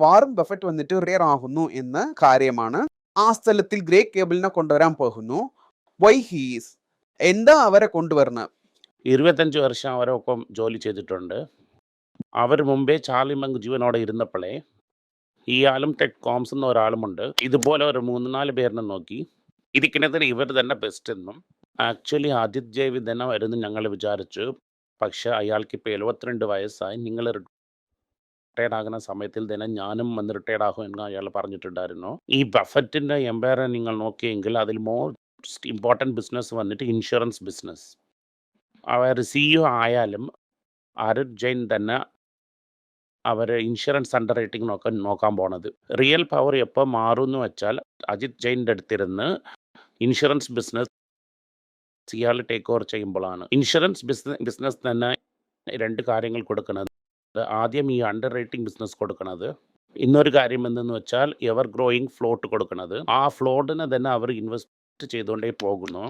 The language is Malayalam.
വാറൻ ബഫറ്റ് വന്നിട്ട് റിയർ ആകുന്നു എന്ന കാര്യമാണ്. ആ സ്ഥലത്തിൽ ഗ്രേ കേബിളിനെ കൊണ്ടുവരാൻ പോകുന്നു. വൈ ഹീസ് എന്താ അവരെ കൊണ്ടുവരുന്നത്? 25 വർഷം അവരൊപ്പം ജോലി ചെയ്തിട്ടുണ്ട്. അവർ മുമ്പേ ചാർലി മങ്ക് ജീവനോടെ ഇരുന്നപ്പോഴേ ഇയാളും ടെഡ് കോംസ് എന്ന ഒരാളുമുണ്ട്. ഇതുപോലെ ഒരു 3-4 പേരിനെ നോക്കി ഇരിക്കുന്നതിന് ഇവർ തന്നെ ബെസ്റ്റ് എന്നും. ആക്ച്വലി ആദിത്യ ജയ് തന്നെ വരുന്നു ഞങ്ങൾ വിചാരിച്ചു. പക്ഷെ അയാൾക്ക് ഇപ്പോൾ 72 വയസ്സായി. നിങ്ങൾ റിട്ടയർഡ് ആകുന്ന സമയത്തിൽ തന്നെ ഞാനും വന്ന് റിട്ടയർഡ് ആകും എന്ന് അയാൾ പറഞ്ഞിട്ടുണ്ടായിരുന്നു. ഈ ബഫറ്റിൻ്റെ എംപയറെ നിങ്ങൾ നോക്കിയെങ്കിൽ അതിൽ മോസ്റ്റ് ഇമ്പോർട്ടൻറ്റ് ബിസിനസ് വന്നിട്ട് ഇൻഷുറൻസ് ബിസിനസ്. അവർ CEO ആയാലും അരുൺ ജെയിൻ തന്നെ അവർ ഇൻഷുറൻസ് അണ്ടർ റൈറ്റിംഗ് നോക്കാൻ പോണത്. റിയൽ പവർ എപ്പോൾ മാറും എന്ന് വെച്ചാൽ അജിത് ജെയിൻ്റെ അടുത്തിരുന്ന് ഇൻഷുറൻസ് ബിസിനസ് ഇയാൾ ടേക്ക് ഓവർ ചെയ്യുമ്പോഴാണ്. ഇൻഷുറൻസ് ബിസിനസ് തന്നെ 2 കാര്യങ്ങൾ കൊടുക്കുന്നത്. ആദ്യം ഈ അണ്ടർ റൈറ്റിംഗ് ബിസിനസ് കൊടുക്കുന്നത്. ഇന്നൊരു കാര്യം എന്തെന്ന് വെച്ചാൽ എവർ ഗ്രോയിങ് ഫ്ലോട്ട് കൊടുക്കുന്നത്. ആ ഫ്ലോട്ടിനെ തന്നെ അവർ ഇൻവെസ്റ്റ് ചെയ്തുകൊണ്ടേ പോകുന്നു.